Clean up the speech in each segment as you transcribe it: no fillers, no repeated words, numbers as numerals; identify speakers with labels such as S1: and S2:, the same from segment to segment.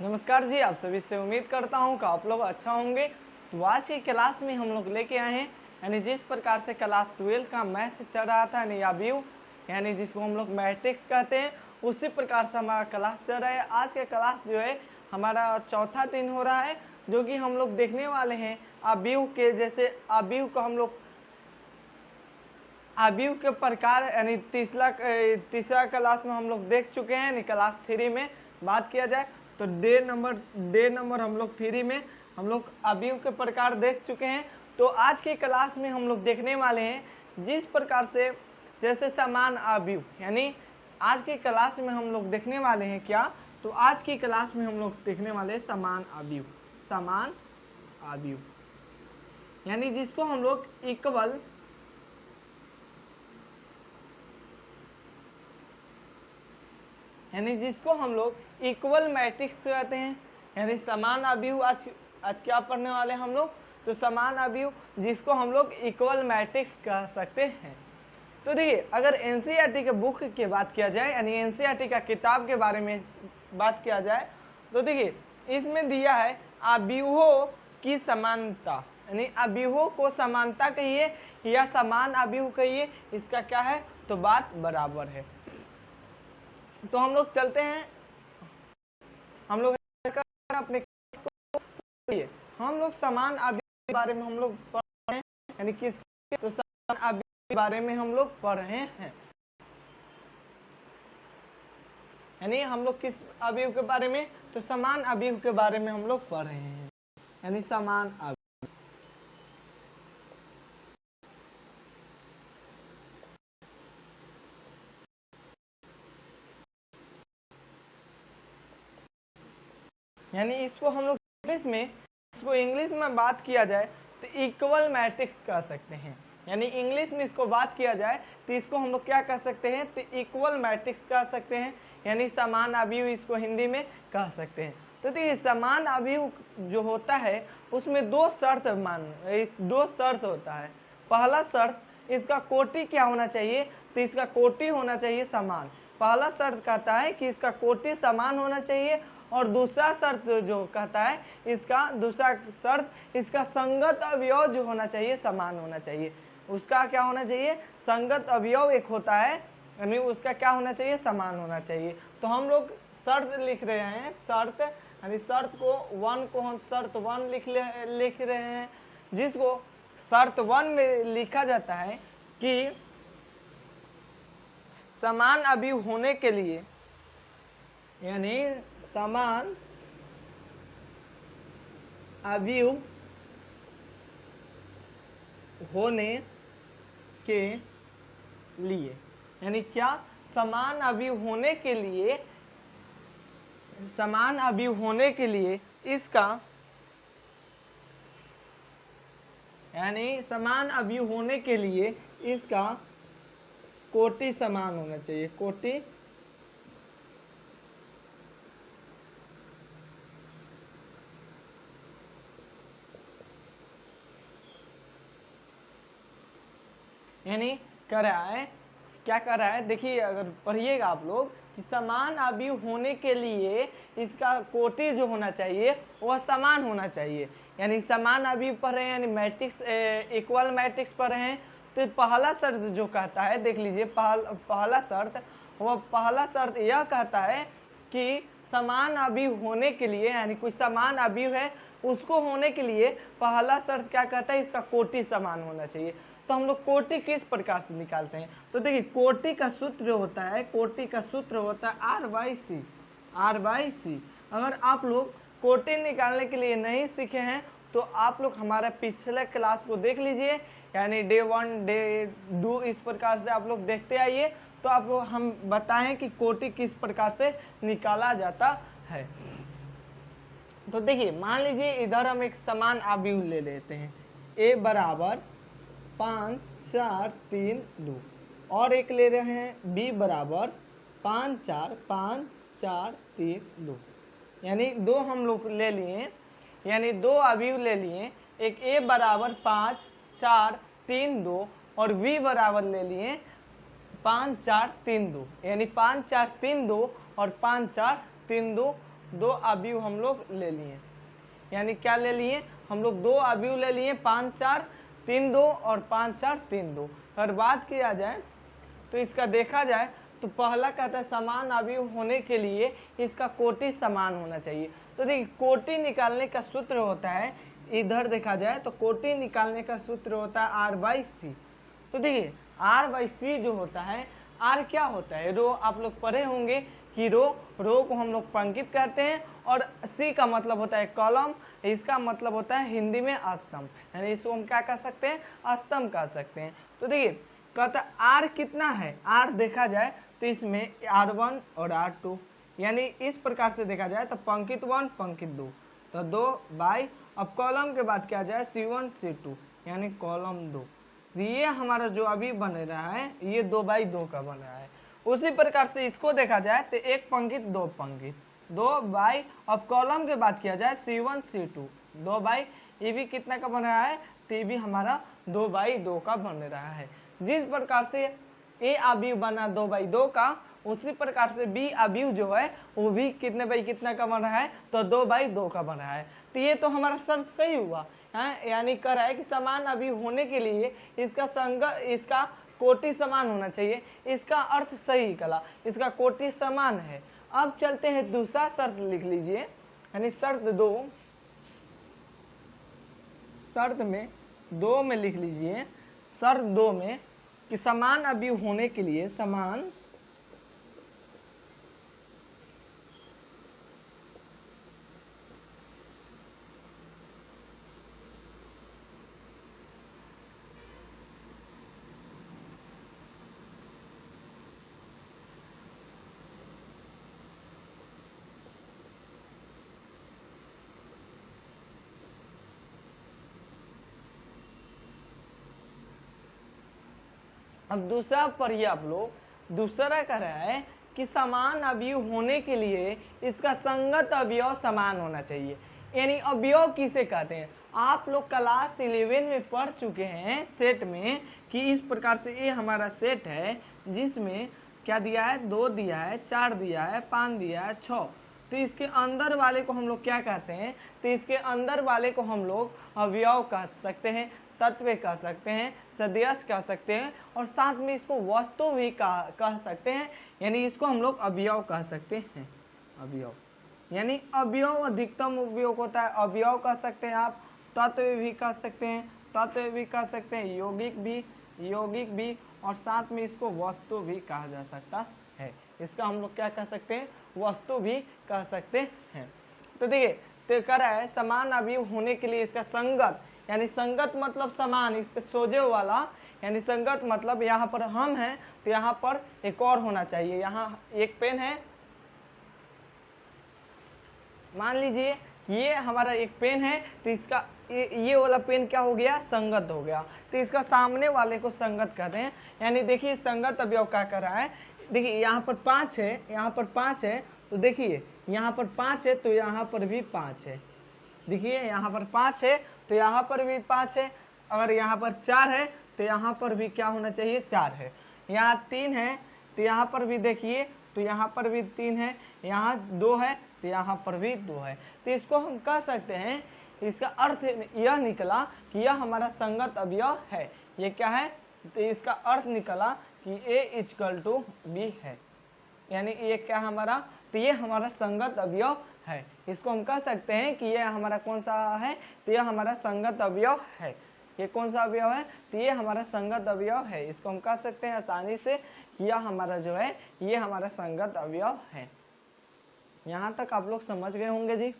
S1: नमस्कार जी, आप सभी से उम्मीद करता हूं कि आप लोग अच्छा होंगे। तो आज की क्लास में हम लोग लेके आए हैं यानी जिस प्रकार से क्लास 12 का मैथ चल रहा था यानी अबीव यानी जिसको हम लोग मैट्रिक्स कहते हैं, उसी प्रकार से हमारा क्लास चल रहा है। आज का क्लास जो है हमारा चौथा दिन हो रहा है, जो कि हम लोग देखने वाले हैं अबीव के। जैसे अबीव को हम लोग अबीव के प्रकार यानी तीसरा क्लास में हम लोग देख चुके हैं। यानी क्लास 3 में बात किया जाए तो डे नंबर हम लोग 3 में हम लोग अबीव के प्रकार देख चुके हैं। तो आज की क्लास में हम लोग देखने वाले हैं जिस प्रकार से जैसे समान अबीव, यानी आज की क्लास में हम लोग देखने वाले हैं क्या, तो आज की क्लास में हम लोग देखने वाले हैं समान अबीव यानी जिसको हम लोग इक्वल यानी जिसको हम लोग इक्वल मैट्रिक्स कहते हैं। यानी समान अबीव आज क्या पढ़ने वाले हैं हम लोग, तो समान अबीव जिसको हम लोग इक्वल मैट्रिक्स कह सकते हैं। तो देखिए, अगर एनसीईआरटी के बुक की बात किया जाए यानी एनसीईआरटी का किताब के बारे में बात किया जाए, तो देखिए इसमें दिया है अबीवों की समानता, यानी अबीवों को समानता कहिए या समान अबीव कहिए, इसका क्या है तो बात बराबर है। तो हम लोग चलते हैं, हम लोग अपने हम लोग समान अबीव के बारे में हम लोग पढ़ रहे हैं, यानी किसके, तो समान अबीव के बारे में हम लोग पढ़ रहे हैं। यानी हम लोग किस अबीव के बारे में, तो समान अबीव के बारे में हम लोग पढ़ रहे हैं, यानी समान अबीव। यानी इसको हम लोग इंग्लिश में बात किया जाए तो इक्वल मैट्रिक्स कह सकते हैं। यानी इंग्लिश में इसको बात किया जाए तो इसको हम लोग क्या कह सकते हैं, तो इक्वल मैट्रिक्स कह सकते हैं, यानी समान अबीव इसको हिंदी में कह सकते हैं। तो देखिए, समान अबीव जो होता है उसमें दो शर्त होता है। पहला शर्त, इसका कोटि क्या होना चाहिए, तो इसका कोटि होना चाहिए समान। पहला शर्त कहता है कि इसका कोटि समान होना चाहिए, और दूसरा शर्त जो कहता है इसका संगत अवयव जो होना चाहिए समान होना चाहिए। उसका क्या होना चाहिए, संगत अवयव एक होता है, यानी उसका क्या होना चाहिए, समान होना चाहिए। तो हम लोग शर्त लिख रहे हैं, शर्त यानी शर्त को हम शर्त 1 लिख रहे हैं, जिसको शर्त 1 में लिखा जाता है कि समान अबीव होने के लिए, यानी समान अबीव होने के लिए, यानी क्या, समान अबीव होने के लिए इसका, यानी समान अबीव होने के लिए इसका कोटि समान होना चाहिए, कोटि यानी क्या कर रहा है, देखिए अगर पढ़िएगा आप लोग कि समान अबीव होने के लिए इसका कोटि जो होना चाहिए वह समान होना चाहिए। यानी समान अबीव पढ़ रहे हैं, यानी मैट्रिक्स इक्वल मैट्रिक्स पढ़ रहे हैं, तो पहला शर्त जो कहता है, देख लीजिए पहला शर्त यह कहता है कि समान अबीव होने के लिए, यानी कोई समान अबीव है उसको होने के लिए पहला शर्त क्या कहता है, इसका कोटि समान होना चाहिए। तो हम लोग कोटि किस प्रकार से निकालते हैं, तो देखिए कोटि का सूत्र होता है R/C। अगर आप लोग कोटि निकालने के लिए नहीं सीखे हैं तो आप लोग हमारा पिछले क्लास को देख लीजिए, यानी डे 1 डे 2 इस प्रकार से आप लोग देखते आइए, तो आपको हम बताएं कि कोटि किस प्रकार से निकाला जाता है। तो देखिए, मान लीजिए इधर हम एक समान अबीव ले लेते हैं, A बराबर 5 4 3 2, और एक ले रहे हैं B बराबर 5 4 3 2, यानी दो हम लोग ले लिए, यानी दो अबीव ले लिए, एक A बराबर 5 4 3 2 और B बराबर ले लिए 5 4 3 2, यानी 5 4 3 2 और 5 4 3 2 दो अवयव हम लोग ले लिए, यानी क्या ले लिए हम लोग, दो अवयव ले लिए, 5 4 3 2 और 5 4 3 2। अगर बात किया जाए तो इसका देखा जाए तो पहला कहता है समान अवयव होने के लिए इसका कोटि समान होना चाहिए। तो देखिए कोटि निकालने का सूत्र होता है, इधर देखा जाए तो कोटि निकालने का सूत्र होता है R/C। तो देखिए R/C जो होता है, R क्या होता है, रो, आप लोग पढ़े होंगे कि रो को हम लोग पंक्ति कहते हैं, और C का मतलब होता है कॉलम, इसका मतलब होता है हिंदी में स्तंभ, यानी इसको हम क्या कह सकते हैं, स्तंभ कह सकते हैं। तो देखिए कहता R कितना है, R देखा जाए तो इसमें R1 और R2, यानी इस प्रकार से देखा जाए तो पंक्ति 1 पंक्ति 2, तो 2 बाई, अब कॉलम के बाद क्या जाए C1 C2, यानी कॉलम 2। ये हमारा जो अभी बन रहा है ये 2/2 का बन रहा है। उसी प्रकार से इसको देखा जाए तो एक पंक्ति 2 पंक्ति, 2 बाई, अब कॉलम के बाद किया जाए C1 C2, 2 बाई, ये भी कितना का बन रहा है, तो ये भी हमारा 2/2 का बन रहा है। जिस प्रकार से ए अवयव बना 2/2 का, उसी प्रकार से बी अवयव जो है वो भी कितने बाई कितना का बन रहा है, तो 2/2 का बन रहा है। तो ये तो हमारा शर्त सही हुआ है, यानी कर रहा है कि समान अवयव होने के लिए इसका कोटि समान होना चाहिए, इसका अर्थ सही निकला, इसका कोटि समान है। अब चलते हैं दूसरा शर्त लिख लीजिए, यानी शर्त 2 में लिख लीजिए, शर्त 2 में कि समान अवयव होने के लिए समान अब दूसरा पढ़िए आप लोग, दूसरा कह रहा है कि समान अवयव होने के लिए इसका संगत अवयव समान होना चाहिए। यानी अवयव किसे कहते हैं, आप लोग क्लास 11 में पढ़ चुके हैं सेट में कि इस प्रकार से ये हमारा सेट है जिसमें क्या दिया है, 2 दिया है, 4 दिया है, 5 दिया है, 6। तो इसके अंदर वाले को हम लोग क्या कहते हैं, तो इसके अंदर वाले को हम लोग अवयव कह सकते हैं, तत्व कह सकते हैं, सदस्य कह सकते हैं, और साथ में इसको वस्तु भी कह सकते हैं, यानी इसको हम लोग अवयव कह सकते हैं। अवयव यानी अवयव अधिकतम उपयोग होता है, अवयव कह सकते हैं आप, तत्व भी कह सकते हैं, तत्व भी कह सकते हैं, यौगिक भी, और साथ में इसको वस्तु भी कहा जा सकता है। इसका हम लोग क्या कह सकते हैं, वस्तु भी कह सकते हैं। तो देखिए तो कह रहा है समान अवयव होने के लिए इसका संगत, यानी संगत मतलब समान, इसके सोजे वाला, यानी संगत मतलब यहाँ पर हम हैं तो यहाँ पर एक और होना चाहिए। यहाँ एक पेन है, मान लीजिए कि ये हमारा एक पेन है, तो इसका ये वाला पेन क्या हो गया, संगत हो गया, तो इसका सामने वाले को संगत कहते हैं। यानी देखिए संगत अवयव क्या कर रहा है, देखिए यहाँ पर 5 है, यहाँ पर 5 है, तो देखिए यहाँ पर 5 है तो यहाँ पर भी 5 है, देखिए यहाँ पर 5 है तो यहाँ पर भी 5 है, अगर यहाँ पर 4 है तो यहाँ पर भी क्या होना चाहिए, 4 है, यहाँ 3 है तो यहाँ पर भी देखिए तो यहाँ पर भी 3 है, यहाँ 2 है तो यहाँ पर भी 2 है। तो इसको हम कह सकते हैं, इसका अर्थ यह निकला कि यह हमारा संगत अवयव है। ये क्या है, तो इसका अर्थ निकला कि A=B है, यानी ये क्या हमारा, तो ये हमारा संगत अवयव है। इसको हम कह सकते हैं कि ये हमारा कौन सा है, तो यह हमारा संगत अवयव है। ये कौन सा अवयव है, तो ये हमारा संगत अवयव है। इसको हम कह सकते हैं आसानी से कि यह हमारा जो है ये हमारा संगत अवयव है। यहाँ तक आप लोग समझ गए होंगे जी।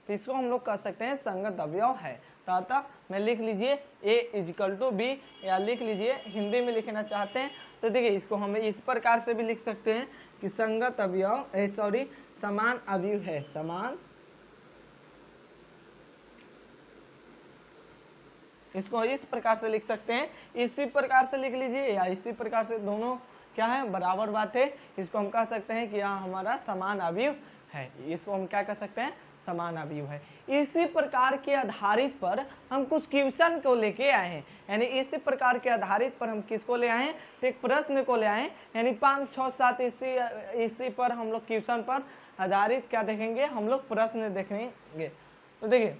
S1: तो इसको हम लोग कह सकते हैं संगत अवयव है। तो अतः मैं लिख लीजिए A=B, या लिख लीजिए हिंदी में लिखना चाहते हैं तो देखिए इसको हम इस प्रकार से भी लिख सकते हैं कि संगत अवयव समान अवयव है, समान, इसको इस प्रकार से लिख सकते हैं, इसी प्रकार से लिख लीजिए या इसी प्रकार से, दोनों क्या है, बराबर बात है। इसको हम कह सकते हैं कि यह हमारा समान अवयव है, इसको हम क्या कह सकते हैं, समान अवयव है। इसी प्रकार के आधारित पर हम कुछ क्वेश्चन को लेके आए हैं, यानी इसी प्रकार के आधारित पर हम किसको ले आए हैं, तो एक प्रश्न को ले आए हैं, यानी 5, 6, 7 इसी पर हम लोग क्वेश्चन पर आधारित क्या देखेंगे, हम लोग प्रश्न देखेंगे। तो देखिए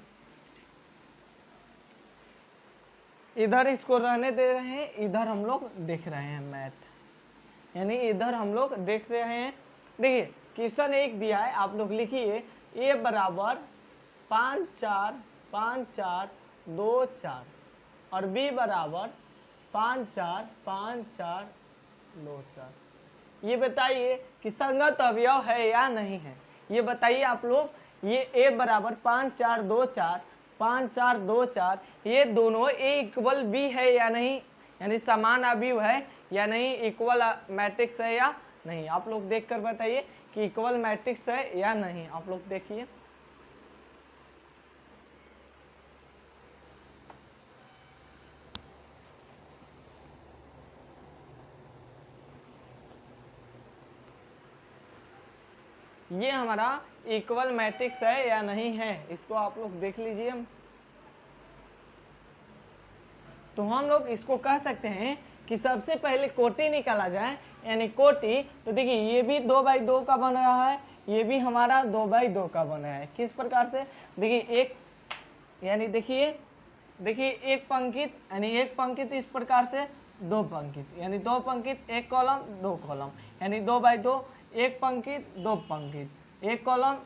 S1: इधर इसको रहने दे रहे हैं, इधर हम लोग देख रहे हैं मैथ, यानी इधर हम लोग देख रहे हैं। देखिए क्वेश्चन 1 दिया है, आप लोग लिखिए a बराबर 5, 4, 5, 4, 2, 4 और b बराबर 5, 4, 5, 4, 2, 4। ये बताइए कि संगत अवयव है या नहीं है, ये बताइए आप लोग। ये a बराबर 5, 4, 2, 4, 5, 4, 2, 4, ये दोनों a इक्वल b है या नहीं, यानी समान अवयव है या नहीं, इक्वल मैट्रिक्स है या नहीं। आप लोग देखकर बताइए कि इक्वल मैट्रिक्स है या नहीं। आप लोग देखिए ये हमारा इक्वल मैट्रिक्स है या नहीं है, इसको आप लोग देख लीजिए। तो हम लोग इसको कह सकते हैं कि सबसे पहले कोटि निकाला जाए, यानी कोटि। तो देखिए ये भी 2/2 का बन रहा है, ये भी हमारा 2/2 का बन रहा है। किस प्रकार से, देखिए एक, यानी देखिए एक पंक्ति, यानी एक पंक्ति इस प्रकार से 2 पंक्ति, यानी 2 पंक्ति 1 कॉलम 2 कॉलम, यानी 2/2, एक पंक्ति 2 पंक्ति, 1 कॉलम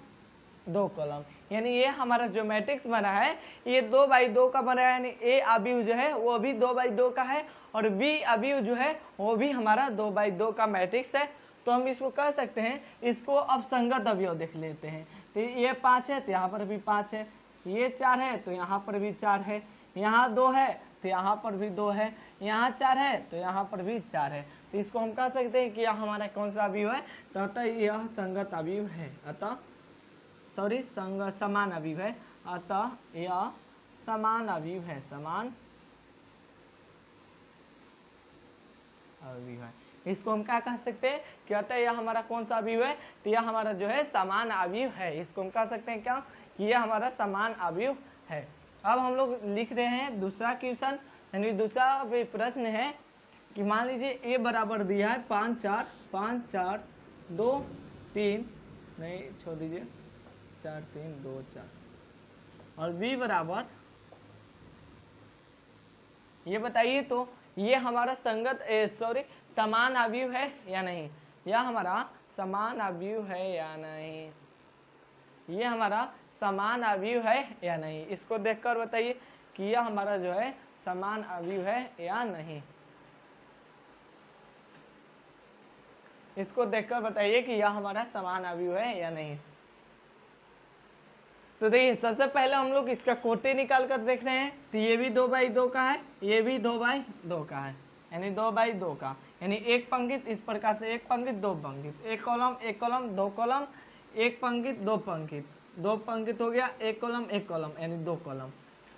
S1: 2 कॉलम, यानी ये हमारा जो मैट्रिक्स बना है ये 2/2 का बना है, यानी ए अवयव जो है वो भी 2/2 का है और बी अवयव जो है वो भी हमारा 2/2 का मैट्रिक्स है। तो हम इसको कह सकते हैं, इसको अब संगत अवयव देख लेते हैं। तो ये 5 है तो यहाँ पर भी 5 है, ये 4 है तो यहाँ पर भी 4 है, यहाँ 2 है तो यहाँ पर भी 2 है, यहाँ 4 है तो यहाँ पर भी 4 है। तो इसको हम कह सकते हैं कि यह हमारा कौन सा अवयव है, तो अतः यह संगत अवयव है, अतः समान अवयव है, अतः यह समान अवयव है, समान अवयव है। इसको हम क्या कह सकते हैं, कहते हैं यह हमारा कौन सा अवयव है, तो यह हमारा जो है समान अवयव है। इसको हम कह सकते हैं क्या, कि यह हमारा समान अवयव है। अब हम लोग लिख रहे हैं दूसरा क्वेश्चन, यानी दूसरा प्रश्न है कि मान लीजिए a बराबर दिया है 5, 4, 5, 4, 2, 3, नहीं छोड़ दीजिए, 4, 3, 2, 4 और b बराबर, ये बताइए तो ये हमारा समान अवयव है या नहीं, यह हमारा समान अवयव है या नहीं, ये हमारा समान अवयव है या नहीं। इसको देखकर बताइए कि यह हमारा जो है समान अवयव है या नहीं। इसको देखकर बताइए कि यह हमारा समान अवयव है या नहीं। तो देखिए सबसे पहले हम लोग इसका कोटि निकाल कर देख रहे हैं, तो ये भी 2/2 का है, ये भी 2/2 का है, यानी 2/2 का, यानी एक पंक्ति इस प्रकार से, एक पंक्ति 2 पंक्ति, 1 कॉलम 1 कॉलम 2 कॉलम, एक पंक्ति 2 पंक्ति, 2 पंक्ति हो गया, 1 कॉलम 1 कॉलम, यानी 2 कॉलम।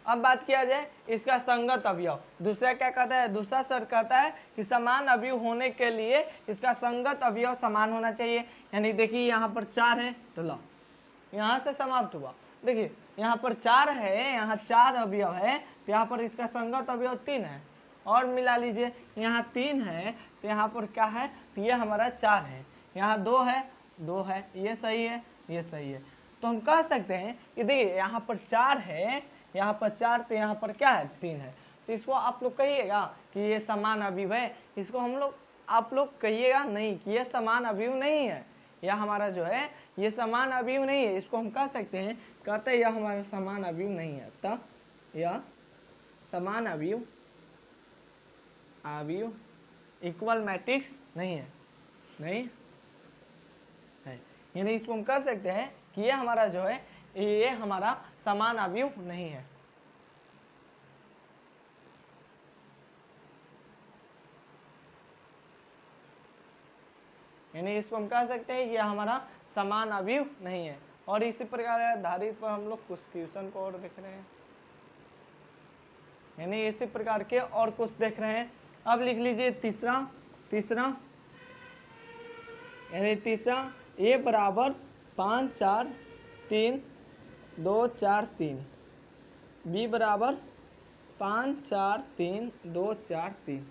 S1: अब बात किया जाए इसका संगत अवयव, दूसरा क्या कहता है, दूसरा शर्त कहता है कि समान अवयव होने के लिए इसका संगत अवयव समान होना चाहिए। यानी देखिए यहाँ पर 4 है तो लो यहाँ से समाप्त हुआ, देखिए यहाँ पर 4 है, यहाँ 4 अवयव है तो यहाँ पर इसका संगत अवयव 3 है, और मिला लीजिए यहाँ 3 है तो यहाँ पर क्या है, तो ये हमारा 4 है, यहाँ 2 है 2 है, ये सही है ये सही है। तो हम कह सकते हैं कि देखिए यहाँ पर 4 है, यहाँ पर 4 तो यहाँ पर क्या है 3 है। तो इसको आप लोग कहिएगा कि ये समान अवयव है, इसको हम लोग आप लोग कहिएगा नहीं कि ये समान अवयव नहीं है, यह हमारा जो है ये समान अवयव नहीं है। इसको हम कह सकते हैं, कहते हैं यह हमारा समान अवयव नहीं है, तब यह समान अवयव इक्वल मैट्रिक्स नहीं है, नहीं है। यानी इसको हम कह सकते हैं कि ये हमारा जो है ये हमारा समान अवयव नहीं है। यानी इसको हम कह सकते हैं कि यह हमारा समान अवयव नहीं है। और इसी प्रकार आधारित पर हम लोग कुछ क्वेश्चन को और देख रहे हैं, यानी इसी प्रकार के और कुछ देख रहे हैं। अब लिख लीजिए तीसरा यानी तीसरा a बराबर 5, 4, 3, 2 4 3, b बराबर 5 4 3 2 4 3।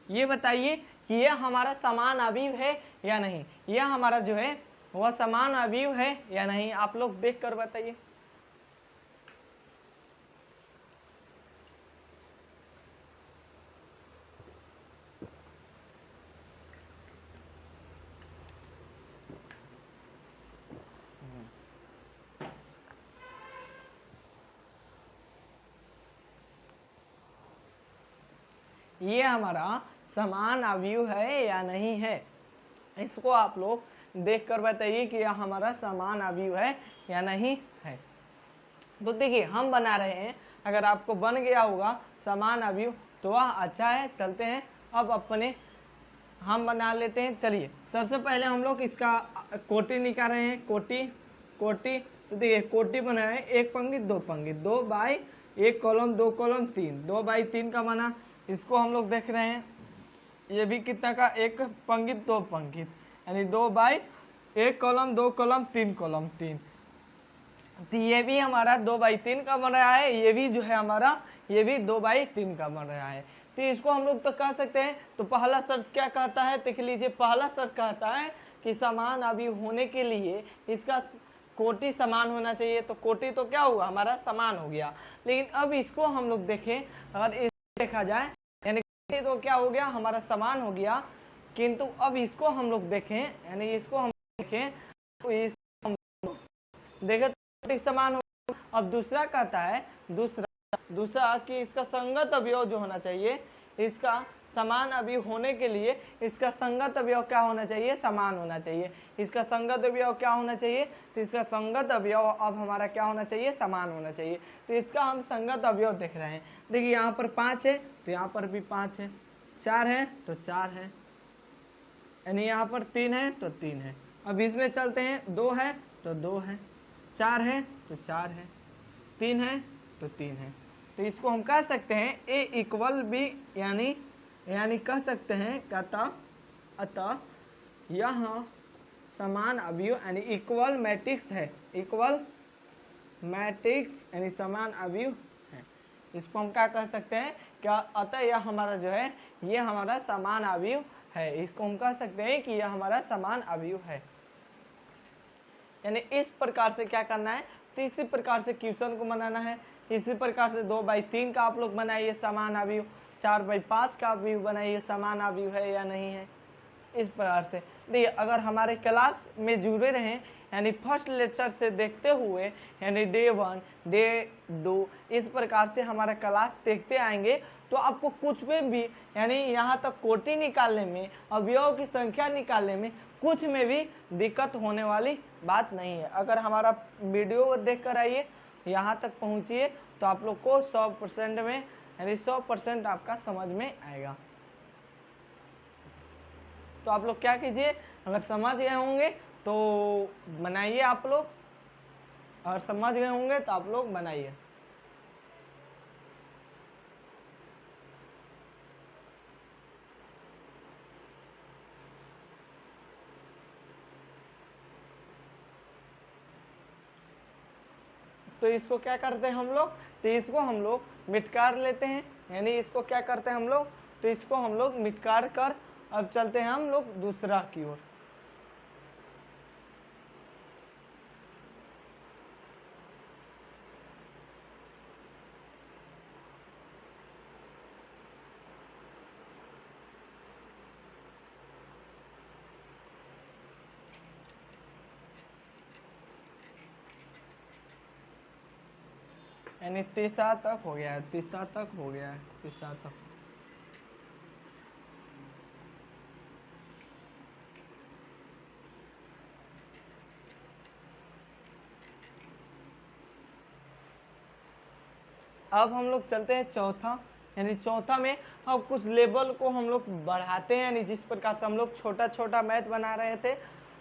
S1: ये बताइए कि यह हमारा समान अवयव है या नहीं, यह हमारा जो है वह समान अवयव है या नहीं, आप लोग देख कर बताइए। ये हमारा समान अवयव है या नहीं है, इसको आप लोग देख कर बताइए कि यह हमारा समान अवयव है या नहीं है। तो देखिए हम बना रहे हैं, अगर आपको बन गया होगा समान अवयव तो वह अच्छा है। चलते हैं अब अपने हम बना लेते हैं। चलिए सबसे पहले हम लोग इसका कोटि निकाल रहे हैं। कोटि तो देखिए कोटि बना है 1 पंक्ति 2 पंक्ति, 2 बाई 1 कॉलम 2 कॉलम 3, 2 बाई 3 का बना। इसको हम लोग देख रहे हैं, ये भी कितना का 1 पंक्ति 2 पंक्ति, यानी 2 बाई 1 कॉलम 2 कॉलम 3 कॉलम 3। तो ये भी हमारा 2 बाई 3 का बन रहा है, ये भी जो है हमारा ये भी 2 बाई 3 का बन रहा है। तो इसको हम लोग तो कह सकते हैं। तो पहला शर्त क्या कहता है, देख लीजिए। पहला शर्त कहता है कि समान अवयव होने के लिए इसका कोटि समान होना चाहिए। तो कोटि तो क्या हुआ हमारा समान हो गया। लेकिन अब इसको हम लोग देखें, अगर इसको देखा जाए यानी तो क्या हो गया हमारा समान हो गया। किंतु अब इसको हम लोग देखें, यानी इसको हम देखें तो इसको हम देखें तो समान हो। अब दूसरा कहता है दूसरा कि इसका संगत अवयव जो होना चाहिए, इसका समान अवयव होने के लिए इसका संगत अवयव क्या होना चाहिए, समान होना चाहिए। इसका संगत अवयव क्या होना चाहिए, तो इसका संगत अवयव अब हमारा क्या होना चाहिए, समान होना चाहिए। तो इसका हम संगत अवयव देख रहे हैं। देखिए यहाँ पर 5 है तो यहाँ पर भी 5 है, 4 है तो 4 है, यानी यहाँ पर 3 है तो 3 है। अब इसमें चलते हैं, 2 है तो 2 है, 4 है तो 4 है, 3 है तो 3 है। तो इसको हम कह सकते हैं ए इक्वल बी, यानी कह सकते हैं अतः यह समान अवयव यानी इक्वल मैट्रिक्स है, इक्वल मैट्रिक्स यानी समान अवयव है। इसको हम क्या कह सकते हैं, क्या अतः यह हमारा जो है ये हमारा समान अवयव है। इसको हम कह सकते हैं कि यह हमारा समान अवयव है। यानी इस प्रकार से क्या करना है, तो इसी प्रकार से क्वेश्चन को बनाना है। इसी प्रकार से 2 बाई 3 का आप लोग बनाइए समान अवयव, 4 बाई 5 का अवयव बनाइए समान अवयव है या नहीं है। इस प्रकार से देखिए, अगर हमारे क्लास में जुड़े रहें यानी फर्स्ट लेक्चर से देखते हुए, यानी डे 1 डे 2 इस प्रकार से हमारा क्लास देखते आएंगे, तो आपको कुछ में भी यानी यहाँ तक कोटि निकालने में, अवयव की संख्या निकालने में कुछ में भी दिक्कत होने वाली बात नहीं है। अगर हमारा वीडियो देख कर आइए, यहाँ तक पहुँचिए, तो आप लोग को 100% में यानी 100% आपका समझ में आएगा। तो आप लोग क्या कीजिए, अगर समझ गए होंगे तो बनाइए आप लोग, अगर समझ गए होंगे तो आप लोग बनाइए। तो इसको क्या करते हैं हम लोग, तो इसको हम लोग मिटकार लेते हैं। यानी इसको क्या करते हैं हम लोग, तो इसको हम लोग मिटकार कर अब चलते हैं हम लोग दूसरा की ओर। यानी तीसरा तक हो गया है, तीसरा तक हो गया है, तीसरा तक। अब हम लोग चलते हैं चौथा, यानी चौथा में अब कुछ लेवल को हम लोग बढ़ाते हैं। यानी जिस प्रकार से हम लोग छोटा छोटा मैथ बना रहे थे,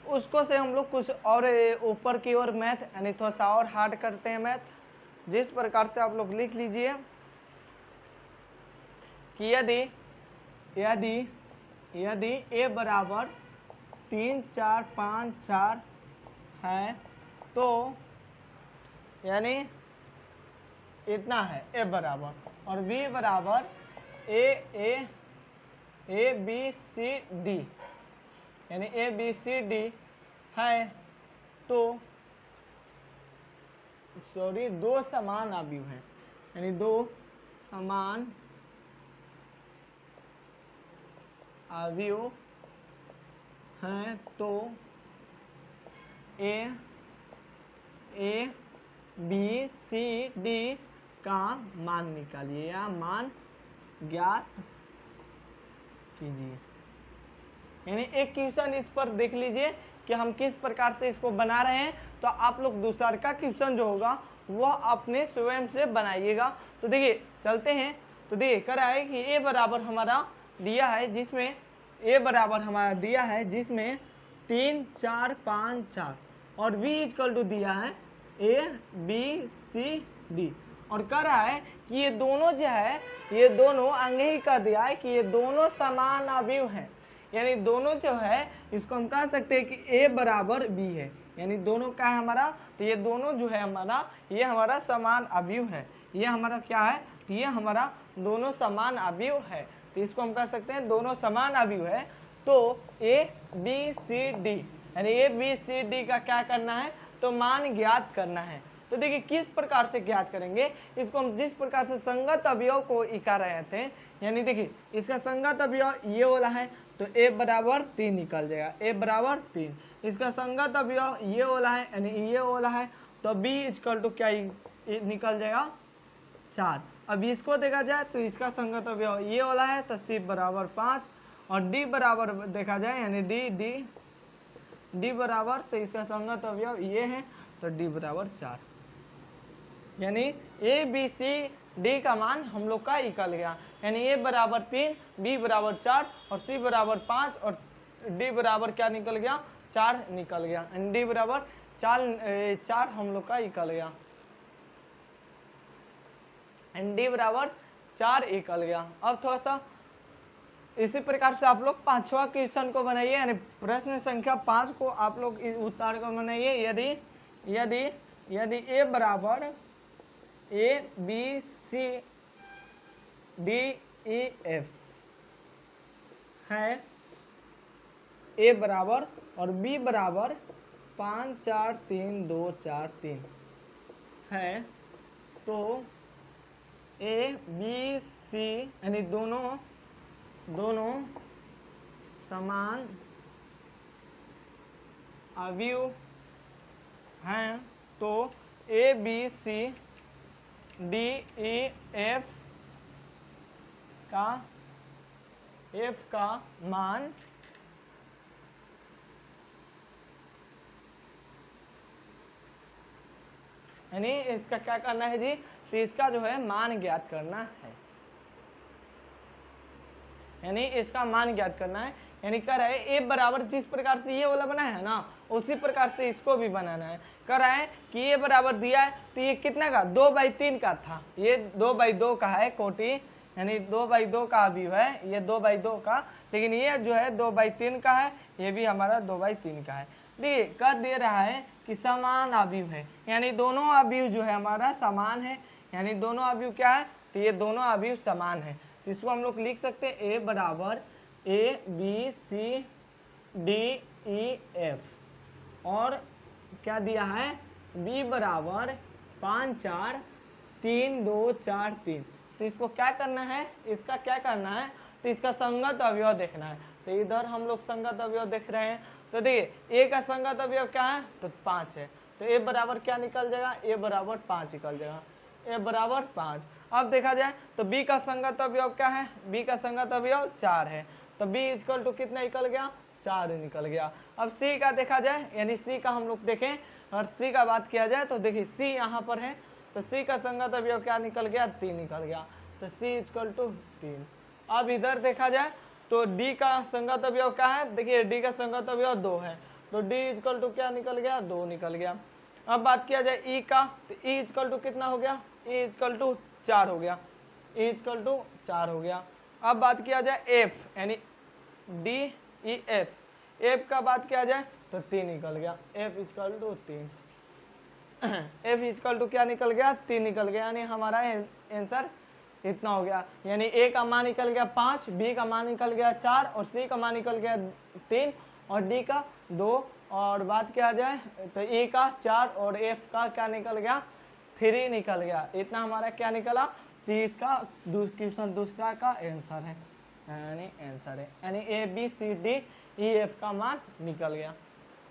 S1: उसको से हम लोग कुछ और ऊपर की ओर मैथ यानी थोड़ा सा और हार्ड करते हैं मैथ। जिस प्रकार से आप लोग लिख लीजिए कि यदि a बराबर 3 4 5 4 है, तो यानी इतना है ए बराबर, और बी बराबर ए बी सी डी, यानी ए बी सी डी है, तो सॉरी दो समान अवयव हैं, यानी दो समान अवयव हैं, तो ए बी सी डी का मान निकालिए या मान ज्ञात कीजिए। यानी एक क्वेश्चन इस पर देख लीजिए कि हम किस प्रकार से इसको बना रहे हैं, तो आप लोग दूसरा का क्वेश्चन जो होगा वह अपने स्वयं से बनाइएगा। तो देखिए चलते हैं, तो देखिए कर रहा है कि ए बराबर हमारा दिया है, जिसमें ए बराबर हमारा दिया है जिसमें 3 4 5 4 और b इक्वल टू दिया है ए बी सी डी, और कह रहा है कि ये दोनों जो है ये दोनों आगे ही कह दिया है कि ये दोनों समान अवयव हैं, यानी दोनों जो है इसको हम कह सकते हैं कि ए बराबर बी है, यानी दोनों क्या है हमारा, तो ये दोनों जो है हमारा ये हमारा समान अवयव है, ये हमारा क्या है, तो ये हमारा दोनों समान अवयव है, तो इसको हम कह सकते हैं दोनों समान अवयव है। तो ए बी सी डी, यानी ए बी सी डी का क्या करना है, तो मान ज्ञात करना है। तो देखिए किस प्रकार से ज्ञात करेंगे इसको, हम जिस प्रकार से संगत अवयव को इका रहे थे, यानी देखिए इसका संगत अवयव ये वाला है, तो ए बराबर 3 निकल जाएगा, ए बराबर 3। इसका संगत अवयव ये वाला है, यानी ये वाला है, तो बी इक्वल टू क्या निकल जाएगा 4। अब इसको देखा जाए तो इसका संगत अवयव ये वाला है, तो सी बराबर 5, और डी बराबर देखा जाए यानी डी बराबर, तो इसका संगत अवयव ये है, तो डी बराबर 4, यानी ए बी सी डी का मान हम लोग का निकल गया, यानी ए बराबर 3, बी बराबर 4 और सी बराबर 5 और डी बराबर क्या निकल गया 4 निकल गया, यानी डी बराबर 4 हम लोग का निकल गया, एंड डी बराबर 4 निकल गया। अब थोड़ा सा इसी प्रकार से आप लोग 5वां क्वेश्चन को बनाइए, यानी प्रश्न संख्या 5 को आप लोग उत्तर को बनाइए। यदि ए बराबर A B C D E F है, ए बराबर और बी बराबर 5 4 3 2 4 3 है, तो ए बी सी यानी दोनों समान अवयव हैं, तो A B C D E F का मान यानी इसका क्या करना है जी, तो इसका जो है मान ज्ञात करना है, यानी इसका मान ज्ञात करना है, यानी कह रहा है ए बराबर जिस प्रकार से ये वाला बना है ना उसी प्रकार से इसको भी बनाना है। कह रहा है कि ये बराबर दिया है, तो ये कितना का 2/3 का था, ये 2/2 का है कोटि, यानी 2/2 का अवयव है, ये 2/2 का, लेकिन ये जो है 2/3 का है, ये भी हमारा 2/3 का है। देखिए कह दे रहा है कि समान अवयव है, यानी दोनों अवयव जो है हमारा समान है, यानी दोनों अवयव क्या है, तो ये दोनों अवयव समान है, तो इसको हम लोग लिख सकते हैं ए बराबर A B C D E F, और क्या दिया है बी बराबर 5 4 3 2 4 3, तो इसको क्या करना है, इसका क्या करना है, तो इसका संगत अवयव देखना है, तो इधर हम लोग संगत अवयव देख रहे हैं, तो देखिए ए का संगत अवयव क्या है, तो 5 है, तो ए बराबर क्या निकल जाएगा, ए बराबर 5 निकल जाएगा, ए बराबर 5। अब देखा जाए तो बी का संगत अवयव क्या है, बी का संगत अवयव 4 है, तो बी इक्वल टू कितना निकल गया 4 निकल गया। अब सी का देखा जाए, यानी सी का हम लोग देखें और सी का बात किया जाए, तो देखिए सी यहाँ पर है, तो सी का संगत अवयव क्या निकल गया 3 निकल गया, तो सी इक्वल टू 3। अब इधर देखा जाए तो डी का संगत अवयव क्या है, देखिए डी का संगत अवयव 2 है, तो डी इक्वल टू क्या निकल गया 2 निकल गया। अब बात किया जाए ई का, तो ई इक्वल टू कितना हो गया, ई इक्वल टू 4 हो गया, ई इक्वल टू 4 हो गया। अब बात किया जाए एफ, यानी डी ई एफ, एफ का बात किया जाए तो 3 निकल गया, F equal to 3। F equal to क्या निकल गया 3 निकल गया, यानी हमारा आंसर इतना हो गया। यानी ए का मान निकल गया 5, बी का मान निकल गया 4 और सी का मान निकल गया 3 और डी का 2 और बात किया जाए तो ए का 4 और एफ का क्या निकल गया 3 निकल गया। इतना हमारा क्या निकला, तो इसका क्वेश्चन दूसरा का आंसर है, यानी A B C D E F का मान निकल गया।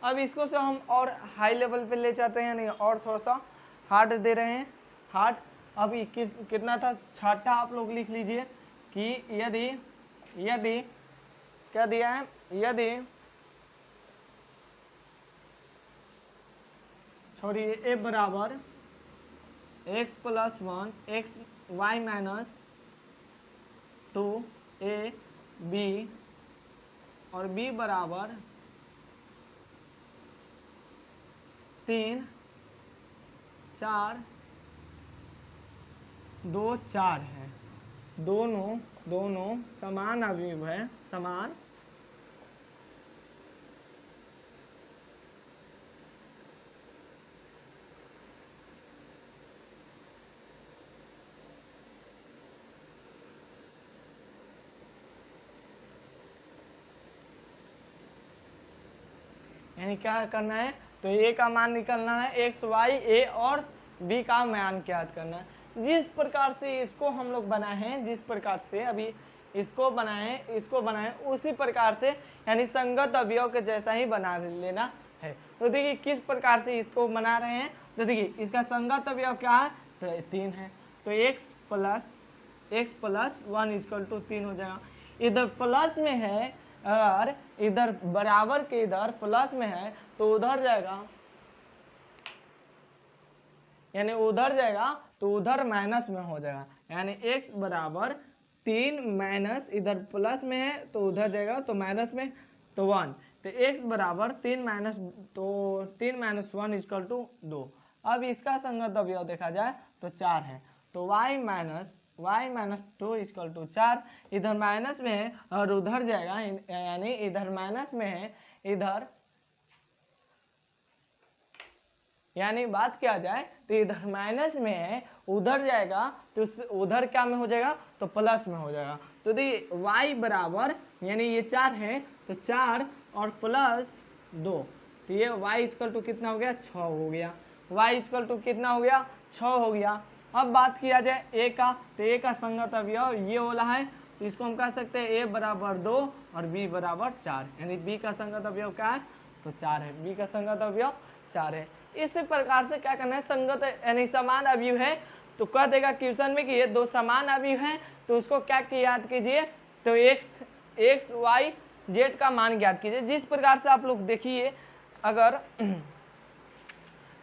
S1: अब इसको से हम और हाई लेवल पे ले जाते हैं, यानी और थोड़ा सा हार्ड दे रहे हैं, हार्ड। अब कितना था, छठा आप लोग लिख लीजिए कि यदि क्या दिया है, यदि छोड़िए ए बराबर x plus 1 x y minus 2 A B और b बराबर 3 4 2 4 है, दोनों समान अवयव है, समान यानी क्या करना है, तो ए का मान निकलना है, एक्स वाई ए और बी का मान ज्ञात करना है। जिस प्रकार से इसको हम लोग बनाए हैं, जिस प्रकार से अभी इसको बनाए उसी प्रकार से यानी संगत अवयव के जैसा ही बना लेना है। तो देखिए किस प्रकार से इसको बना रहे हैं, तो देखिए इसका संगत अवयव क्या है, तो 3 है, तो x प्लस 1 इक्वल टू 3 हो जाएगा। इधर प्लस में है और इधर बराबर के इधर प्लस में है तो उधर जाएगा, यानी उधर जाएगा तो उधर माइनस में हो जाएगा, यानी x बराबर 3 माइनस इधर प्लस में है तो उधर जाएगा तो माइनस में तो 1, तो x बराबर 3 माइनस 1 इक्वल टू 2। अब इसका संगत अवयव देखा जाए तो 4 है, तो y माइनस 2 इक्वल टू 4, इधर माइनस में है और उधर जाएगा, यानी इधर माइनस में है इधर, यानी बात किया जाए तो इधर माइनस में है उधर जाएगा तो उधर क्या में हो जाएगा, तो प्लस में हो जाएगा। तो देखिए y बराबर यानी ये 4 है तो 4 और प्लस 2, तो ये y इक्वल टू कितना हो गया 6 हो गया, y इक्वल टू कितना हो गया 6 हो गया। अब बात किया जाए a का, तो a का संगत अवयव ये वाला है, तो इसको हम कह सकते हैं a बराबर 2 और b बराबर 4, यानी b का संगत अवयव क्या है, तो 4 है, b का संगत अवयव 4 है। इसी प्रकार से क्या करना है, संगत यानी समान अवयव है तो कह देगा क्वेश्चन में कि ये दो समान अवयव हैं, तो उसको क्या याद कीजिए, तो x y z का मान ज्ञात कीजिए। जिस प्रकार से आप लोग देखिए, अगर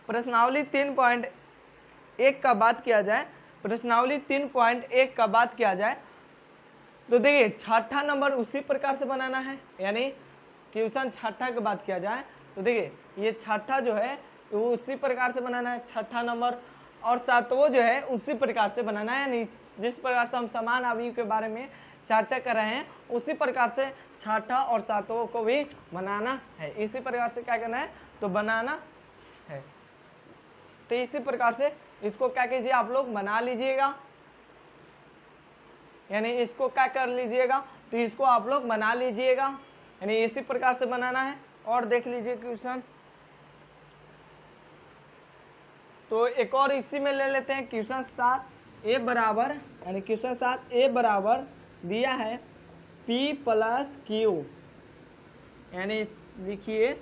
S1: प्रश्नावली 3.1 का बात किया जाए, प्रश्नावली 3.1 का बात किया जाए तो देखिए छठा नंबर उसी प्रकार से बनाना है, यानी क्वेश्चन छठा की बात किया जाए तो देखिए ये छठा जो है वो उसी प्रकार से बनाना है, छठा नंबर, और सातवां जो है उसी प्रकार से बनाना है, यानी जिस प्रकार से हम समान अवयव के बारे में चर्चा कर रहे हैं उसी प्रकार से छठा और सातवां को भी बनाना है। इसी प्रकार से क्या करना है, तो बनाना है। तो इसी प्रकार से इसको क्या कीजिए, आप लोग बना लीजिएगा, यानी इसको क्या कर लीजिएगा, तो इसको आप लोग बना लीजिएगा, यानी इसी प्रकार से बनाना है। और देख लीजिए क्वेश्चन, तो एक और इसी में ले लेते हैं क्वेश्चन 7 ए बराबर, यानी क्वेश्चन 7 ए बराबर दिया है P प्लस Q, यानी लिखिए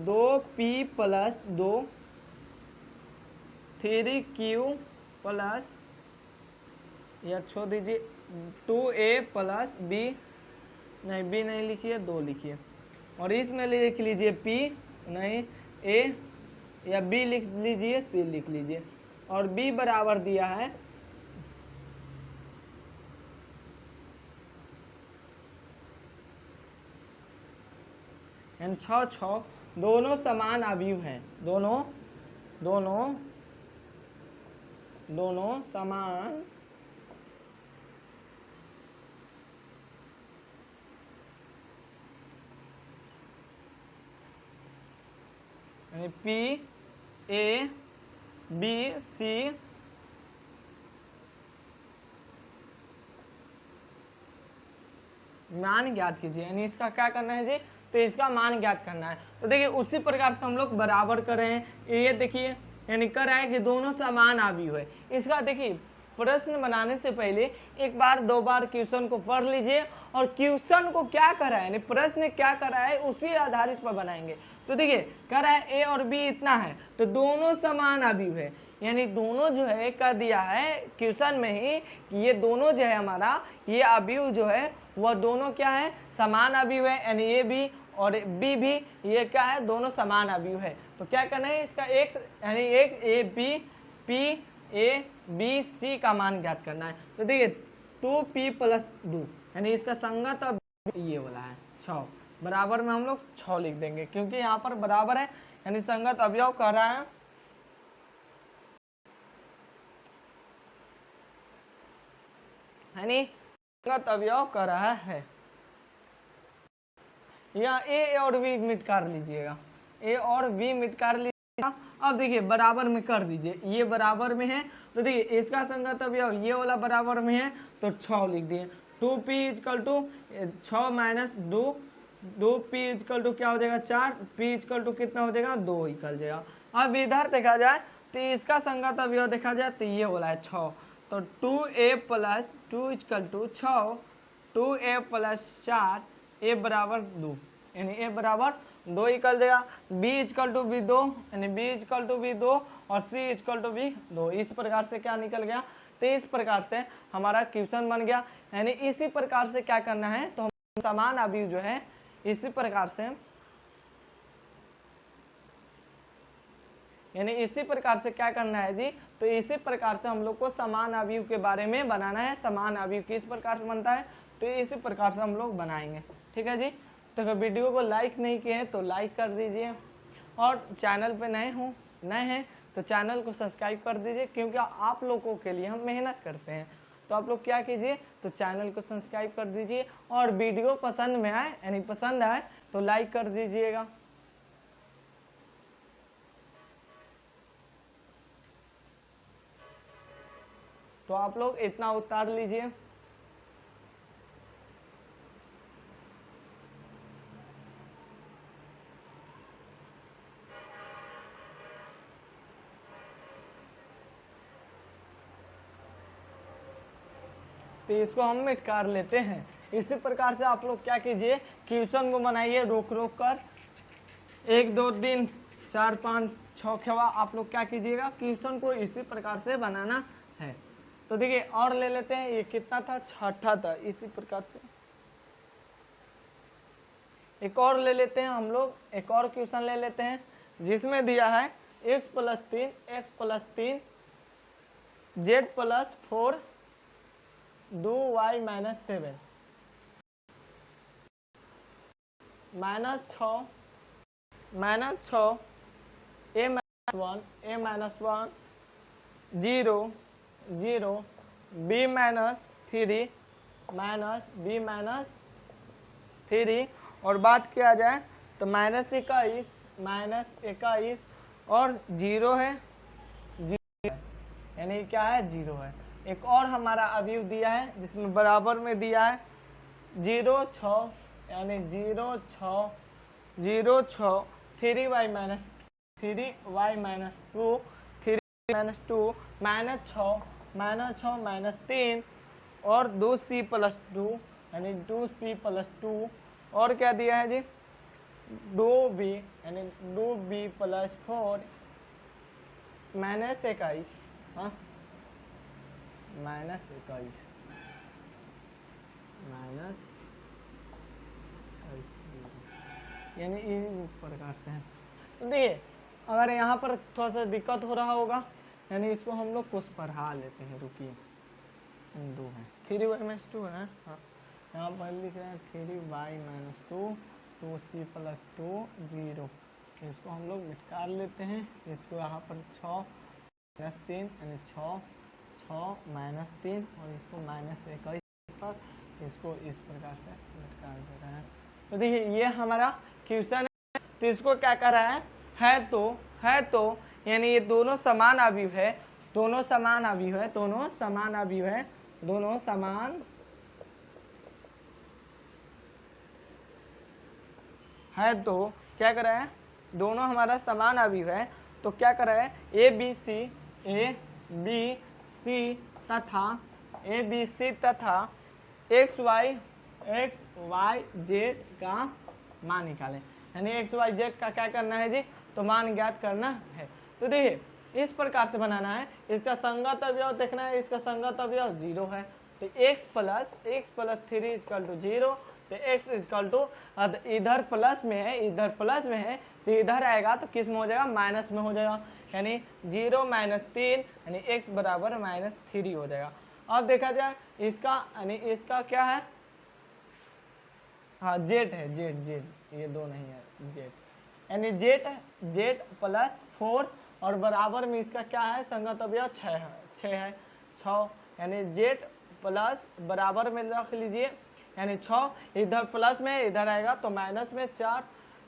S1: 2P प्लस 2 3Q प्लस, या छोड़ दीजिए 2A प्लस B, नहीं B नहीं लिखिए 2 लिखिए, और इसमें लिख लीजिए P नहीं A, या B लिख लीजिए C लिख लीजिए, और B बराबर दिया है यानी 6 दोनों समान अवयव हैं, दोनों समान यानी P A बी सी मान ज्ञात कीजिए, यानी इसका क्या करना है जी, तो इसका मान ज्ञात करना है। तो देखिए उसी प्रकार से हम लोग बराबर कर रहे हैं, ये देखिए यानी कर रहा है कि दोनों समान अवयव है। इसका देखिए प्रश्न बनाने से पहले एक बार दो बार क्वेश्चन को पढ़ लीजिए और क्वेश्चन को क्या करा है यानी प्रश्न क्या करा है उसी आधारित पर बनाएंगे। तो देखिए कह रहा है ए और बी इतना है तो दोनों समान अवयव है, यानी दोनों जो है कह दिया है क्वेश्चन में ही कि ये दोनों जो है हमारा ये अवयव जो है वह दोनों क्या है, समान अवयव है, यानी ए भी और बी भी ये क्या है, दोनों समान अवयव है। तो क्या करना है इसका एक यानी एक A B P A B C का मान ज्ञात करना है। तो देखिए 2p + 2 यानी इसका संगत अवयव ये वाला है 6, बराबर में हम लोग 6 लिख देंगे क्योंकि यहाँ पर बराबर है, यानी संगत अवयव कह रहा है यानी संगत अवयव कह रहा है। या ए और बी मिट कर लीजिएगा, ए और बी मिट कर लीजिएगा। अब देखिए बराबर में कर दीजिए, ये बराबर में है तो देखिए इसका संगत अवयव ये वाला बराबर में है तो 6 लिख दिए। 2p = 6 - 2, 2p = क्या हो जाएगा 4, p = कितना हो जाएगा 2 निकल जाएगा। अब इधर देखा जाए तो इसका संगत अवयव देखा जाए तो ये वाला है 6, तो 2a + 2 = 6, 2a + 4 a = 2 यानी a = 2 निकल जाएगा। b = भी 2 यानी b = भी 2 और c = भी 2। इस प्रकार से क्या निकल गया, तो इस प्रकार से हमारा क्वेश्चन बन गया। यानी इसी प्रकार से क्या करना है तो हम समान अवयव जो है इसी प्रकार से यानी इसी प्रकार से क्या करना है जी, तो इसी प्रकार से हम लोग को समान अवयव के बारे में बनाना है। समान अवयव किस प्रकार से बनता है तो इसी प्रकार से हम लोग बनाएंगे, ठीक है जी। तो अगर वीडियो को लाइक नहीं किए हैं तो लाइक कर दीजिए और चैनल पे नए हैं तो चैनल को सब्सक्राइब कर दीजिए, क्योंकि आप लोगों के लिए हम मेहनत करते हैं। तो आप लोग क्या कीजिए तो चैनल को सब्सक्राइब कर दीजिए और वीडियो पसंद में आए यानी पसंद आए तो लाइक कर दीजिएगा। तो आप लोग इतना उतार लीजिए। तो इसको हम मिटकार लेते हैं। इसी प्रकार से आप लोग क्या कीजिए क्वेश्चन को बनाइए रोक कर 1 2 3 4 5 6 खेवा आप लोग क्या कीजिएगा क्वेश्चन को इसी प्रकार से बनाना है। तो देखिए और ले लेते हैं, ये कितना था 6ठा था। इसी प्रकार से एक और ले लेते हैं हम लोग, एक और क्वेश्चन ले लेते हैं जिसमें दिया है x + 3 z + 4 2y - 7 -6 a - 1 0 0 b - 3 b - 3 और बात किया जाए तो -21 और 0 है, यानी क्या है 0 है। एक और हमारा अवयव दिया है जिसमें बराबर में दिया है 0 6 यानी 0 6 0 6 3y - 2 3 - 2 -6 -3 और 2c + 2 यानी 2c + 2 और क्या दिया है जी 2b यानी 2b + 4 -21 हाँ -21 यानी इस प्रकार से है। तो देखिए अगर यहाँ पर थोड़ा सा दिक्कत हो रहा होगा यानी इसको हम लोग कुछ पढ़ा लेते हैं, रुकिए 2 है 3y - 2 है हाँ, यहाँ पर लिख रहे हैं 3y - 2 2c + 2 0। इसको हम लोग निकाल लेते हैं। इसको यहाँ पर 6 - 3 यानी 6 -3 और इसको -21 पर इसको इस प्रकार से निकाल दे रहे हैं। तो देखिए ये हमारा क्वेश्चन है। तो इसको क्या कर रहा है तो यानी ये दोनों समान अवयव है, दोनों समान अवयव है, दोनों समान अवयव है, दोनों समान है, तो क्या कर रहा है, दोनों हमारा समान अवयव है, तो क्या कर रहा है, ए बी सी तथा एक्स वाई जेड का मान निकालें। यानी एक्स वाई जेड का क्या करना है जी, तो मान ज्ञात करना है। तो देखिए इस प्रकार से बनाना है, इसका संगत अवयव देखना है, इसका संगत अवयव 0 है, तो x प्लस 3 इक्वल टू 0, तो x इक्वल टू इधर प्लस में है, इधर प्लस में है, तो इधर आएगा तो किस में हो जाएगा, माइनस में हो जाएगा, यानी 0 - 3 यानी x बराबर -3 हो जाएगा। अब देखा जाए इसका, यानी इसका क्या है, हाँ जेड है, जेड ये दो नहीं है, जेड यानी जेड प्लस 4 और बराबर में इसका क्या है, संगत अवयव 6 है, यानी जेड प्लस बराबर में रख लीजिए, यानी 6 इधर प्लस में, इधर आएगा तो माइनस में 4,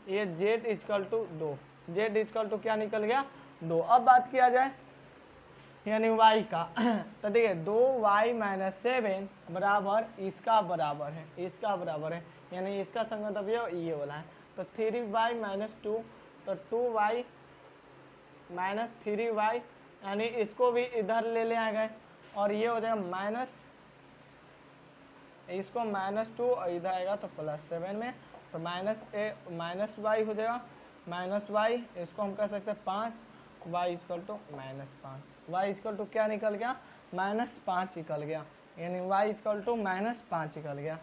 S1: ये z equal to 2, z equal to क्या निकल गया 2। अब बात किया जाए यानी y का, तो देखिए 2y - 7 बराबर इसका बराबर है, यानी इसका संगत अवयव ये वाला है, तो 3y - 2, तो 2y - 3y, यानी इसको भी इधर ले आ गए और ये हो जाएगा माइनस, इसको -2 और इधर आएगा तो +7 में, तो -y हो जाएगा, -y इसको हम कह सकते हैं 5, y equal to -5, y equal to क्या निकल गया, -5 निकल गया, यानी y इक्वल टू -5 निकल गया,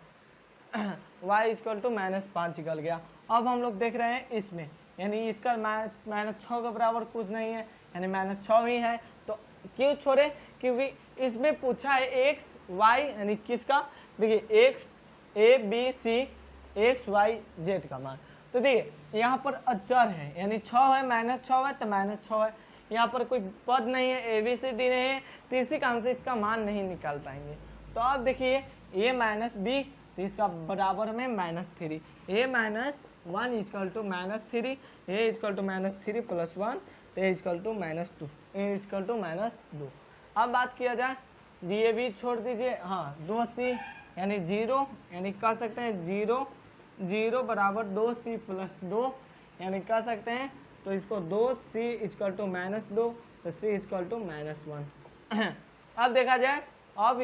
S1: y इक्वल टू -5 निकल गया। अब हम लोग देख रहे हैं इसमें, यानी इसका -6 के बराबर कुछ नहीं है, यानी -6 ही है, तो क्यों छोड़े, क्योंकि इसमें पूछा है x y, यानी किसका, देखिए x a b c x y z का मान, तो देखिए यहाँ पर अचर है, यानी 6 है, -6 है, तो -6 है, यहाँ पर कोई पद नहीं है, ए बी सी डी नहीं है, तो इसी कारण से इसका मान नहीं निकाल पाएंगे। तो अब देखिए a - b, तो इसका बराबर में -3, a - 1 equal to -3, a equal to -3 + 1, तो a equal to -2, a equal to -2। अब बात किया जाए ये भी छोड़ दीजिए, हाँ 2c यानी 0, यानी कह सकते हैं 0 बराबर 2c + 2, यानी कह सकते हैं, तो इसको 2c इक्वल टू -2, तो c इक्वल टू -1। अब देखा जाए, अब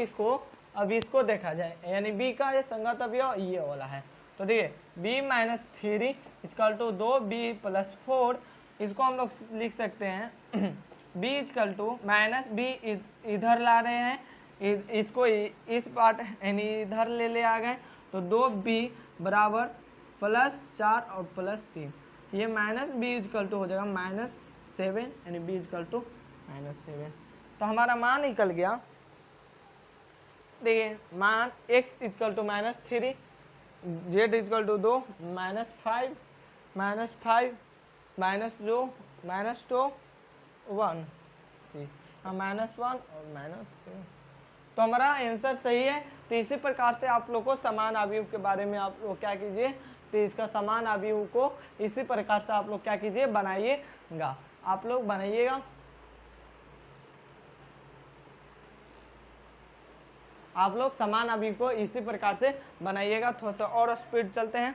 S1: इसको देखा जाए, यानी b का ये संगत अवयव ये वाला है, तो देखिए b - 3 इक्वल टू 2b + 4, इसको हम लोग लिख सकते हैं b इक्वल टू -b इधर ला रहे हैं, इसको इस पार्ट यानी इधर ले आ गए, तो 2b बराबर +4 और +3, ये -b इक्वल टू हो जाएगा -7, यानी b इक्वल टू -7, तो हमारा मान निकल गया, देखिए मान x equal to -3, z equal to 2, -5 -2 1 C, -1 और -7, तो हमारा आंसर सही है। तो इसी प्रकार से आप लोग को समान अवयव के बारे में आप लोग क्या कीजिए, तो इसका समान अवयव को इसी प्रकार से आप लोग क्या कीजिए, बनाइएगा, आप लोग बनाइएगा, आप लोग समान अवयव को इसी प्रकार से बनाइएगा। थोड़ा सा और स्पीड चलते हैं।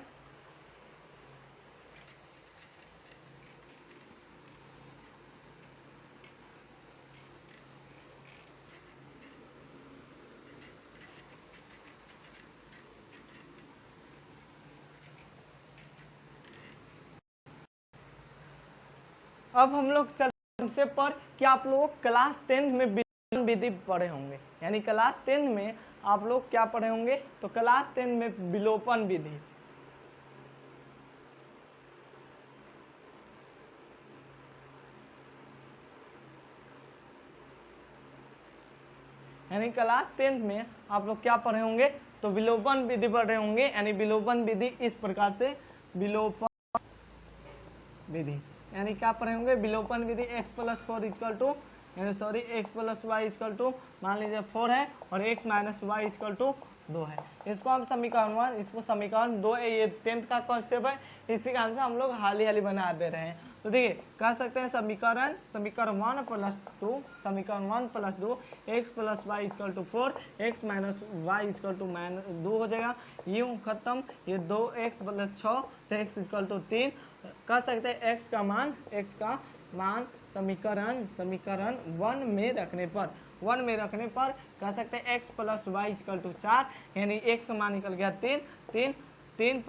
S1: अब हम लोग चलते हैं पर कि आप लोग क्लास 10 में विलोपन विधि पढ़े होंगे, यानी क्लास 10 में आप लोग क्या पढ़े होंगे, तो क्लास 10 में विलोपन विधि, यानी क्लास 10 में आप लोग क्या पढ़े होंगे, तो विलोपन विधि पढ़े होंगे, यानी विलोपन विधि इस प्रकार से, विलोपन विधि यानी क्या पढ़े होंगे, विलोपन विधि x + 4 इक्वल टू, यानी sorry x + y equal to, मान लीजिए 4 है और x - y इक्वल टू 2 है, इसको हम समीकरण 1, इसको समीकरण 2, ये 10th का कॉन्सेप्ट है, इसी कारण से हम लोग हाली बना दे रहे हैं। तो देखिए कह सकते हैं समीकरण 1 प्लस 2, समीकरण 1 plus 2 x plus y equal to 4, x minus y equal to -2 हो जाएगा। यूँ खत्म, ये 2x प्लस 6 तो एक्स इक्वल टू 3। कह सकते हैं एक्स का मान समीकरण 1 में रखने पर कह सकते हैं x plus y equal to 4, यानी x का मान निकल गया 3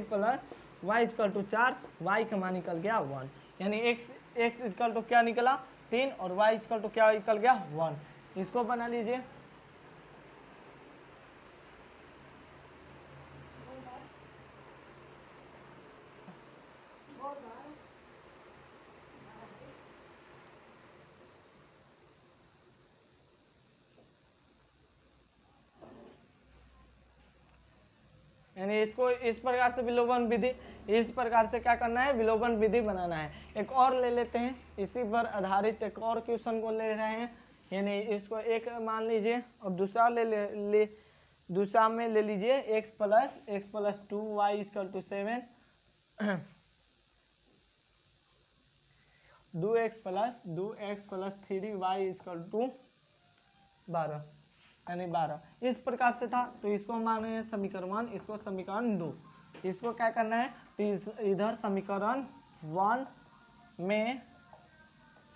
S1: plus y equal to 4, y का मान निकल गया 1, यानी x इक्वल टू क्या निकला 3 और y इक्वल टू क्या निकल गया 1। इसको बना लीजिए। यानी इसको इस प्रकार से विलोपन विधि, इस प्रकार से क्या करना है, विलोपन विधि बनाना है। एक और ले लेते हैं, इसी पर आधारित एक और क्वेश्चन को ले रहे हैं। यानी इसको एक मान लीजिए और दूसरा दूसरा में ले लीजिए x plus 2 y equal to 7, 2x plus 3 y equal to 12, यानी 12 इस प्रकार से था। तो इसको माने समीकरण 1, इसको समीकरण 2। इसको क्या करना है, तो इधर समीकरण 1 में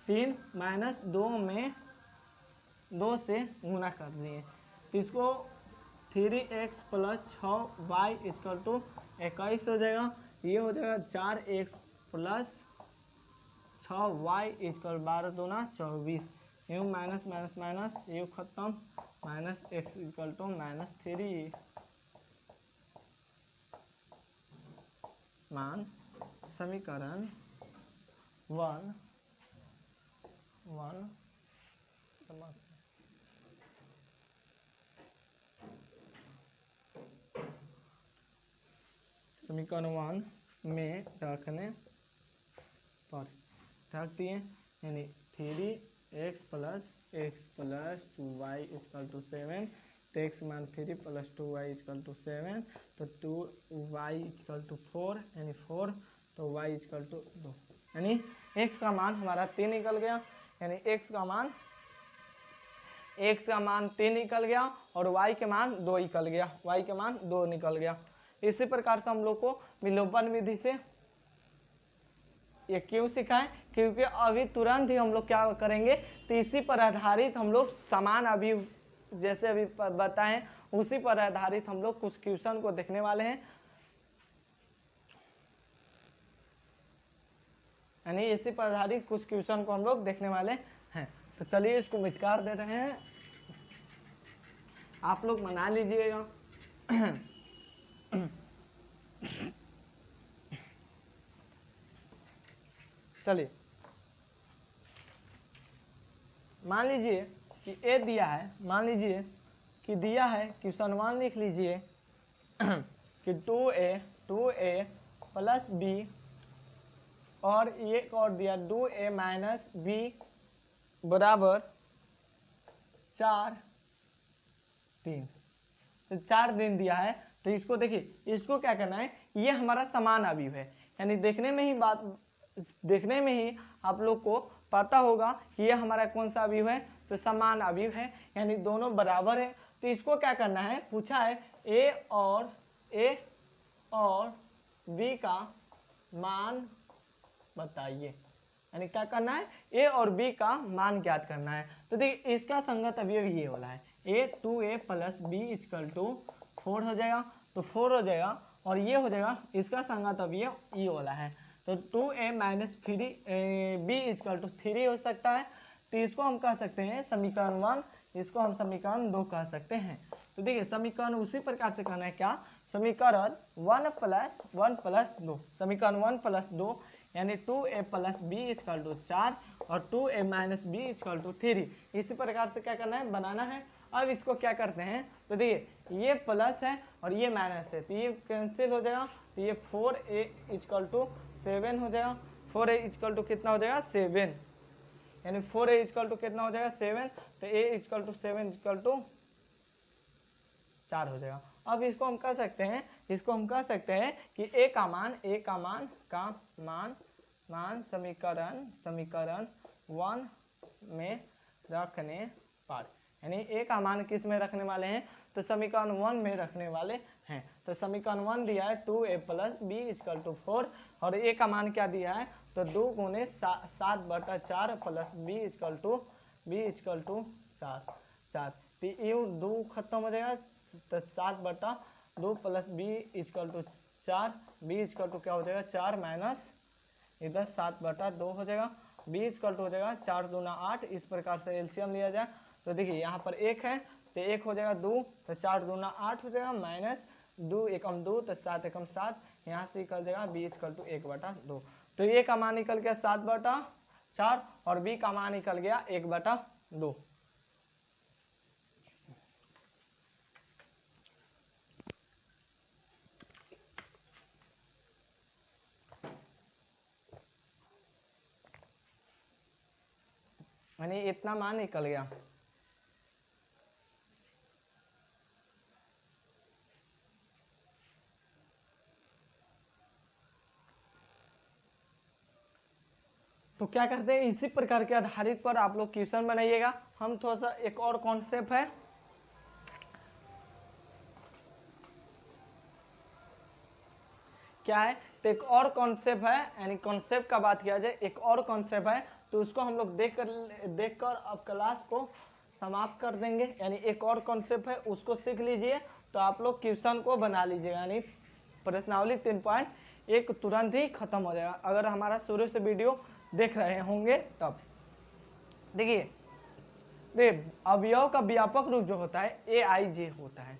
S1: 3 माइनस 2 में 2 से गुना कर दिए, तो इसको 3x plus 6y equal to 21 हो जाएगा। ये हो जाएगा 4x प्लस 6y इक्वल 12 दूना 24, you minus minus minus you खत्म, माइनस x इक्वल टू -3। मान समीकरण 1 समीकरण 1 में रखने पर रख दिए, यानी 3x plus 2y equal to 7, तो x मान 3 प्लस 2y इक्वल टू 7, तो 2y इक्वल टू 4, यानी 4, तो y इक्वल टू 2, यानी x का मान हमारा 3 निकल गया, यानी x का मान 3 निकल गया और y के मान 2 निकल गया, y के मान 2 निकल गया। इसी प्रकार से हम लोग को विलोपन विधि से ये क्यों सिखाएं, क्योंकि अभी तुरंत ही हम लोग क्या करेंगे, तो इसी पर आधारित हम लोग समान अभी जैसे अभी बताएं उसी पर आधारित हम लोग कुछ क्वेश्चन को देखने वाले हैं, यानी इसी पर आधारित कुछ क्वेश्चन को हम लोग देखने वाले हैं। तो चलिए इसको मिटकार दे रहे हैं, आप लोग मना लीजिएगा। चलिए मान लीजिए कि ए दिया है, मान लीजिए कि दिया है क्वेश्चन 1 लिख लीजिए कि 2a प्लस b और एक और दिया 2a माइनस b बराबर 4 3, तो 4 दिन दिया है। तो इसको देखिए, इसको क्या करना है, ये हमारा समान अवयव है, यानी देखने में ही आप लोग को पता होगा कि ये हमारा कौन सा अवयव है, तो समान अवयव है, यानी दोनों बराबर है। तो इसको क्या करना है, पूछा है a और b का मान बताइए, यानी क्या करना है, a और b का मान ज्ञात करना है। तो देखिए इसका संगत अवयव ये वाला है, a 2a plus b equal to 4 हो जाएगा, तो 4 हो जाएगा, और ये हो जाएगा इसका संगत अवयव ये वाला है, तो 2a minus 3b equal to 3 हो सकता है। तो इसको हम कह सकते हैं समीकरण 1, इसको हम समीकरण 2 कह सकते हैं। तो देखिए समीकरण उसी प्रकार से कहना है, क्या समीकरण 1 प्लस 2, समीकरण 1 प्लस 2 यानी 2a plus b equal to 4 और 2a minus b equal to 3, इसी प्रकार से क्या करना है, बनाना है। अब इसको क्या करते हैं, तो देखिए ये प्लस है और ये माइनस है, तो ये कैंसिल हो जाएगा, तो ये 4a इक्वल टू 7 हो जाएगा, 4a इक्वल टू कितना हो जाएगा 7, यानी 4a इक्वल टू कितना हो जाएगा 7, तो a equal to 7 equal to 4 हो जाएगा। अब इसको हम कह सकते हैं, इसको हम कह सकते हैं कि ए का मान समीकरण 1 में रखने पर, यानी ए का मान किस में रखने वाले हैं, तो समीकरण 1 में रखने वाले हैं। तो समीकरण 1 दिया है 2a + b = 4 और ए का मान क्या दिया है, तो 2 × 7/4 + b = 4। तो ये 2 खत्म हो जाएगा, तो 7/2 + b = 4, b = क्या हो जाएगा 4 माइनस इधर 7/2 हो जाएगा, b = हो जाएगा 4 दूना 8। इस प्रकार से एलसीएम लिया जाए तो देखिए यहाँ पर 1 है तो 1 हो जाएगा 2, तो 4 दूना 8 हो जाएगा माइनस 2 एकम 2 तो 7 एकम 7, यहाँ से निकल जाएगा b = 1/2। तो ए का मान निकल गया 7/4 और b का मान निकल गया 1/2। यानी इतना मान निकल गया। तो क्या करते हैं, इसी प्रकार के आधारित पर आप लोग क्वेश्चन बनाइएगा। हम थोड़ा सा एक और कॉन्सेप्ट है, क्या है, तो एक और कॉन्सेप्ट है, यानी कॉन्सेप्ट का बात किया जाए, एक और कॉन्सेप्ट है तो उसको हम लोग देखकर अब क्लास को समाप्त कर देंगे। यानी एक और कॉन्सेप्ट है उसको सीख लीजिए तो आप लोग क्वेश्चन को बना लीजिएगा, यानी प्रश्नावली 3.1 तुरंत ही खत्म हो जाएगा अगर हमारा शुरू से वीडियो देख रहे होंगे तब। देखिए अवयव का व्यापक रूप जो होता है AIJ होता है।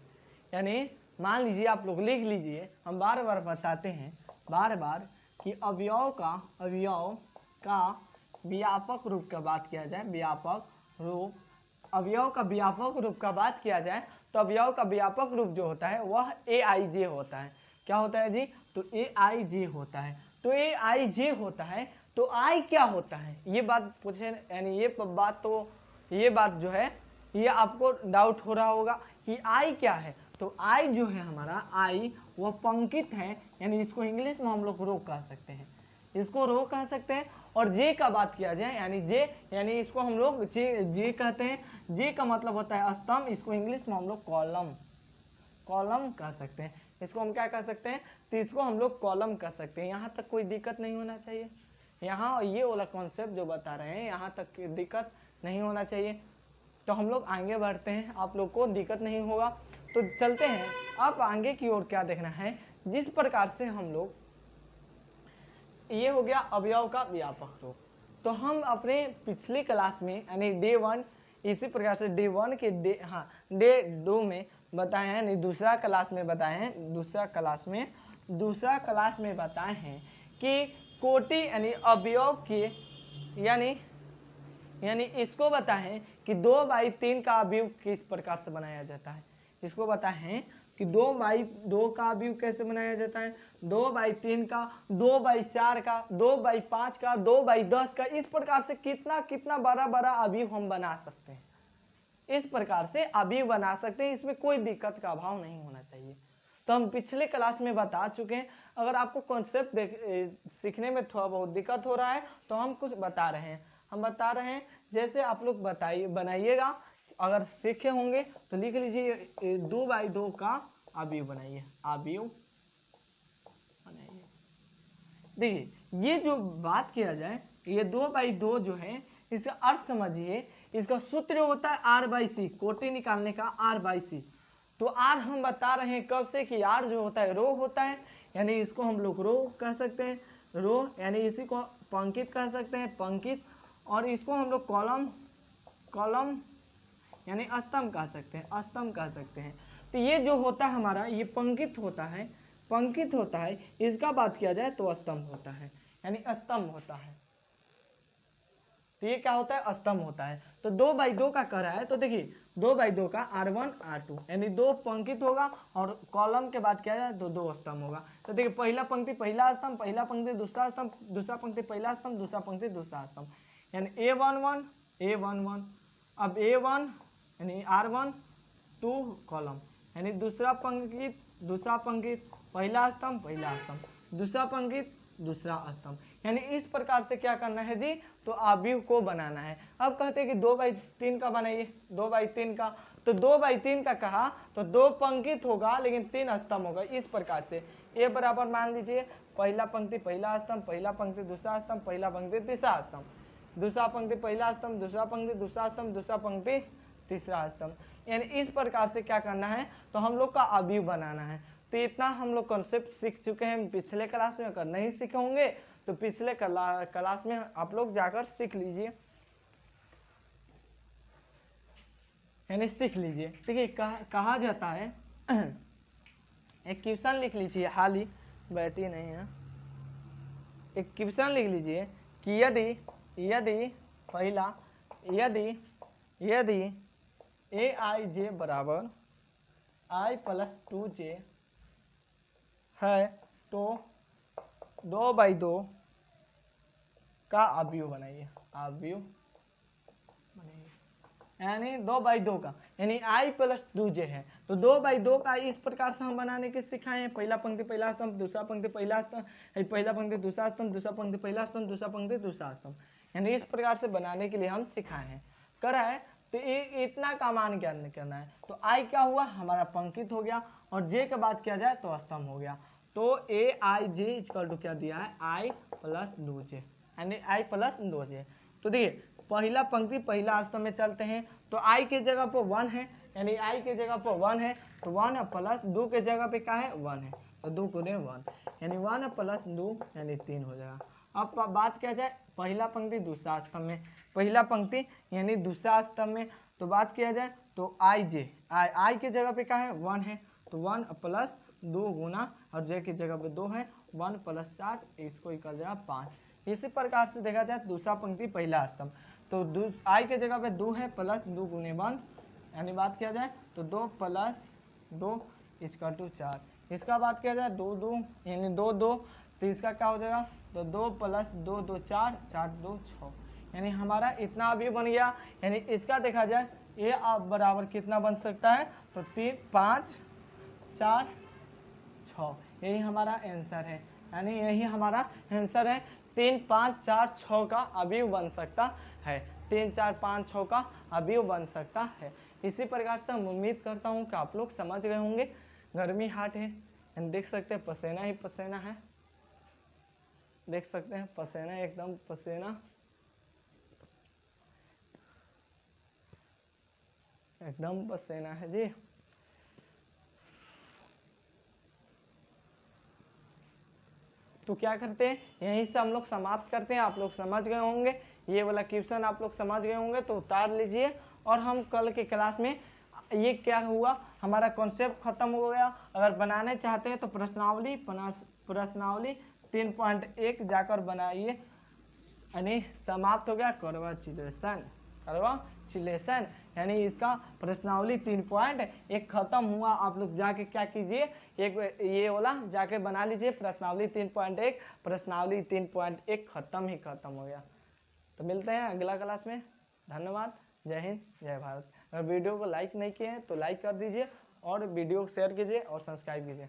S1: यानी मान लीजिए आप लोग लिख लीजिए, हम बार बार बताते हैं कि अवयव का व्यापक रूप का बात किया जाए, अवयव का व्यापक रूप का बात किया जाए तो अवयव का व्यापक रूप जो होता है वह AIJ होता है। क्या होता है जी, तो AIJ होता है। तो AIJ होता है तो I क्या होता है, ये बात पूछे, यानी ये बात जो है ये आपको डाउट हो रहा होगा कि I क्या है। तो I जो है हमारा I वो पंकित है, यानी इसको इंग्लिश में हम लोग रो कह सकते हैं, इसको रो कह सकते हैं। और J का बात किया जाए यानी J, यानी इसको हम लोग J कहते हैं। J का मतलब होता है स्तंभ, इसको इंग्लिश में हम लोग कॉलम कह सकते हैं। इसको हम क्या कह सकते हैं, तो इसको हम लोग कॉलम कह सकते हैं। यहाँ तक कोई दिक्कत नहीं होना चाहिए, यहाँ ये वाला कॉन्सेप्ट जो बता रहे हैं यहाँ तक दिक्कत नहीं होना चाहिए। तो हम लोग आगे बढ़ते हैं, आप लोग को दिक्कत नहीं होगा तो चलते हैं। अब आगे की ओर क्या देखना है, जिस प्रकार से हम लोग, ये हो गया अवयव का व्यापक रूप। तो हम अपने पिछली क्लास में यानी डे 1 इसी प्रकार से डे 1 के डे 2 में बताए हैं, नहीं दूसरा क्लास में बताए हैं, दूसरा क्लास में बताए हैं कि कोटि यानी अवयव के यानी इसको बताएं कि 2/3 का अवयव किस प्रकार से बनाया जाता है। इसको बताएं हैं कि 2/2 का अवयव कैसे बनाया जाता है, 2/3 का, 2/4 का, 2/5 का, 2/10 का, इस प्रकार से कितना बड़ा अवयव हम बना सकते हैं। इस प्रकार से अवयव बना सकते हैं, इसमें कोई दिक्कत का अभाव नहीं होना चाहिए। तो हम पिछले क्लास में बता चुके हैं। अगर आपको कॉन्सेप्ट सीखने में थोड़ा बहुत दिक्कत हो रहा है तो हम कुछ बता रहे हैं, जैसे आप लोग बनाइएगा। अगर सीखे होंगे तो लिख लीजिए 2/2 का अवयव बनाइए, देखिए ये जो बात किया जाए, ये 2/2 जो है इसका अर्थ समझिए, इसका सूत्र होता है R/C, कोटि निकालने का R/C। तो R हम बता रहे हैं कब से कि R जो होता है रो होता है, यानी इसको हम लोग रो कह सकते हैं, रो यानी इसी को पंकित कह सकते हैं, पंकित, और इसको हम लोग कॉलम यानी स्तंभ कह सकते हैं, तो ये जो होता है हमारा ये पंकित होता है, इसका बात किया जाए तो स्तंभ होता है, यानी स्तंभ होता है। तो ये क्या होता है, स्तंभ होता है। तो 2/2 का कह रहा है तो देखिए 2/2 का R1 R2 यानी 2 पंक्ति होगा और कॉलम के बाद क्या जाए तो 2 स्तंभ होगा। तो देखिए पहला पंक्ति पहला स्तंभ, पहला पंक्ति दूसरा स्तंभ, दूसरा पंक्ति पहला स्तंभ, दूसरा पंक्ति दूसरा स्तंभ, यानी A11 अब A1 यानी R1 2 कॉलम, यानी दूसरा पंक्ति पहला स्तंभ पहला स्तंभ, दूसरा पंक्ति दूसरा स्तंभ, यानी इस प्रकार से क्या करना है जी, तो अवयव को बनाना है। अब कहते हैं कि 2/3 का बनाइए, 2/3 का, तो 2/3 का कहा तो 2 पंक्ति होगा लेकिन 3 स्तंभ होगा। इस प्रकार से ए बराबर मान लीजिए पहला पंक्ति पहला स्तंभ, पहला पंक्ति दूसरा स्तंभ, पहला पंक्ति तीसरा स्तंभ, दूसरा पंक्ति पहला स्तंभ, दूसरा पंक्ति दूसरा स्तंभ, दूसरा पंक्ति तीसरा स्तंभ। यानी इस प्रकार से क्या करना है, तो हम लोग का अवयव बनाना है। तो इतना हम लोग कॉन्सेप्ट सीख चुके हैं पिछले क्लास में। अगर नहीं सीखे होंगे तो पिछले क्लास में आप लोग जाकर सीख लीजिए, यानी सीख लीजिए। ठीक है, कहा जाता है एक क्वेश्चन लिख लीजिए, हाल ही बैठी नहीं है, एक क्वेश्चन लिख लीजिए कि यदि पहला यदि aij बराबर i + 2j है तो 2/2 का अवयव बनाइए, अवयव बनाइए, यानी 2/2 का, यानी i + 2j है तो 2/2 का इस प्रकार से हम बनाने के सिखाए हैं। पहला पंक्ति पहला स्तंभ, दूसरा पंक्ति पहला स्तंभ, पहला पंक्ति दूसरा स्तंभ, दूसरा पंक्ति पहला स्तंभ, दूसरा पंक्ति दूसरा स्तंभ, यानी इस प्रकार से बनाने के लिए हम सिखाए हैं। करा है तो इतना का मान क्या करना है, तो i क्या हुआ हमारा पंक्ति हो गया और j के बाद किया जाए तो स्तंभ हो गया। तो aij = क्या दिया है, i + 2j, यानी i + 2j। तो देखिए पहला पंक्ति पहला स्तंभ में चलते हैं तो i के जगह पर 1 है, यानी i के जगह पर 1 है तो 1 + 2 के जगह पे क्या है 1 है, तो 2 × 1 यानी 1 + 2 यानी 3 हो जाएगा। अब बात किया जाए पहला पंक्ति दूसरा स्तंभ में, पहला पंक्ति यानी दूसरा स्तंभ में, तो बात किया जाए तो i के जगह पे क्या है 1 है तो 1 + 2 गुना और j की जगह पे 2 है, 1 + 4 इसको निकल जाएगा 5। इसी प्रकार से देखा जाए दूसरा पंक्ति पहला स्तंभ, तो i के जगह पे 2 है + 2 × 1, यानी बात किया जाए तो 2 + 2 = 4। इसका बात किया जाए 2 2 यानी 2 2, तो इसका क्या हो जाएगा, तो 2 + 2 2 4 4 2 6, यानी हमारा इतना अभी बन गया। यानी इसका देखा जाए ये अब बराबर कितना बन सकता है, तो 3 5 4 6, यही हमारा आंसर है, यानी यही हमारा आंसर है। 3 5 4 6 का अवयव बन सकता है, 3 4 5 6 का अवयव बन सकता है। इसी प्रकार से हम उम्मीद करता हूँ कि आप लोग समझ गए होंगे। गर्मी हाट है, देख सकते हैं पसीना ही पसीना है, देख सकते हैं पसीना एकदम पसीना, एकदम पसीना है जी। तो क्या करते हैं, यहीं से हम लोग समाप्त करते हैं। आप लोग समझ गए होंगे, ये वाला क्वेश्चन आप लोग समझ गए होंगे तो उतार लीजिए, और हम कल के क्लास में ये क्या हुआ हमारा कॉन्सेप्ट खत्म हो गया। अगर बनाने चाहते हैं तो प्रश्नावली 3.1 जाकर बनाइए, यानी समाप्त हो गया कर्वाचुलेशन, यानी इसका प्रश्नावली 3.1 खत्म हुआ। आप लोग जाके क्या कीजिए, एक ये वाला जाके बना लीजिए प्रश्नावली 3.1, प्रश्नावली 3.1 खत्म हो गया। तो मिलते हैं अगला क्लास में, धन्यवाद, जय हिंद जय भारत। अगर वीडियो को लाइक नहीं किए हैं तो लाइक कर दीजिए और वीडियो को शेयर कीजिए और सब्सक्राइब कीजिए।